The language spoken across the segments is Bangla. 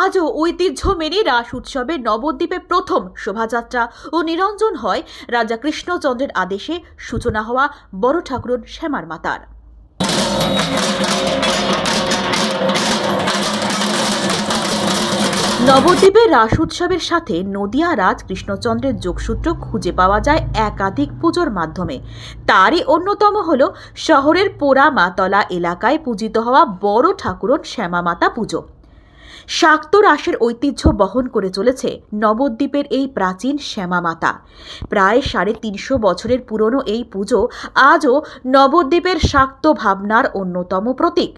আজও ঐতিহ্য মেনে রাস উৎসবের নবদ্বীপে প্রথম শোভাযাত্রা ও নিরঞ্জন হয় রাজা কৃষ্ণচন্দ্রের আদেশে সূচনা হওয়া বড় ঠাকুরন শ্যামার মাতার। নবদ্বীপের রাস উৎসবের সাথে নদিয়া রাজ কৃষ্ণচন্দ্রের যোগসূত্র খুঁজে পাওয়া যায় একাধিক পুজোর মাধ্যমে। তারই অন্যতম হল শহরের পোড়ামাতলা এলাকায় পূজিত হওয়া বড় ঠাকুরন শ্যামা মাতা পুজো। শাক্ত রাসের ঐতিহ্য বহন করে চলেছে নবদ্বীপের এই প্রাচীন শ্যামা মাতা। প্রায় 350 বছরের পুরনো এই পুজো আজও নবদ্বীপের শাক্ত ভাবনার অন্যতম প্রতীক।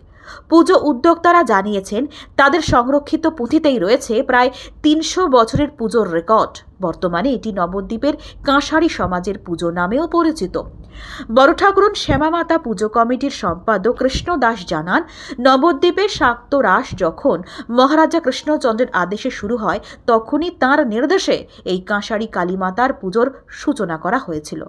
পুজো উদ্যোক্তারা জানিয়েছেন তাদের সংরক্ষিত পুঁথিতেই রয়েছে প্রায় 300 বছরের পুজোর রেকর্ড। বর্তমানে এটি নবদ্বীপের কাঁসারি সমাজের পুজো নামেও পরিচিত। বড় ঠাকুরন শ্যামা মাতা পুজো কমিটির সম্পাদক কৃষ্ণ দাস জানান, নবদ্বীপের শাক্ত রাস যখন মহারাজা কৃষ্ণচন্দ্রের আদেশে শুরু হয় তখনই তাঁর নির্দেশে এই কাঁসারি কালীমাতার পুজোর সূচনা করা হয়েছিল।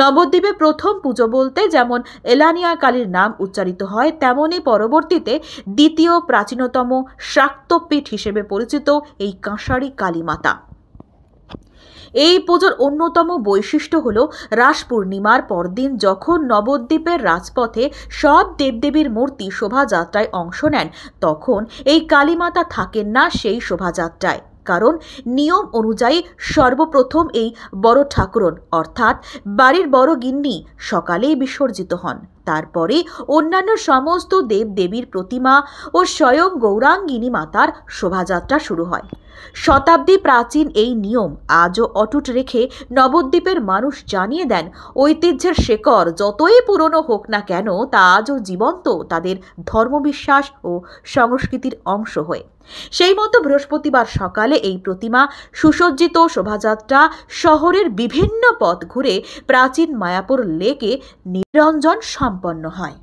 নবদ্বীপে প্রথম পুজো বলতে যেমন এলানিয়া কালীর নাম উচ্চারিত হয়, তেমনি পরবর্তীতে দ্বিতীয় প্রাচীনতম শাক্তপীঠ হিসেবে পরিচিত এই কাঁসারি কালীমাতা। এই পুজোর অন্যতম বৈশিষ্ট্য হল রাস পূর্ণিমার পরদিন যখন নবদ্বীপের রাজপথে সব দেবদেবীর মূর্তি শোভাযাত্রায় অংশ নেন, তখন এই কালীমাতা থাকেন না সেই শোভাযাত্রায়। কারণ নিয়ম অনুযায়ী সর্বপ্রথম এই বড় ঠাকুরন অর্থাৎ বাড়ির বড় গিন্নি সকালেই বিসর্জিত হন। তারপরে অন্যান্য সমস্ত দেবদেবীর প্রতিমা ও স্বয়ং গৌরাঙ্গিনী মাতার শোভাযাত্রা শুরু হয়। শতাব্দী প্রাচীন এই নিয়ম আজও অটুট রেখে নবদ্বীপের মানুষ জানিয়ে দেন ঐতিহ্যের শেকড় যতই পুরনো হোক না কেন তা আজও জীবন্ত তাদের ধর্মবিশ্বাস ও সংস্কৃতির অংশ হয়ে। সেই মতো বৃহস্পতিবার সকালে এই প্রতিমা সুসজ্জিত শোভাযাত্রা শহরের বিভিন্ন পথ ঘুরে প্রাচীন মায়াপুর লেকে নিরঞ্জন সম্পন্ন হয়।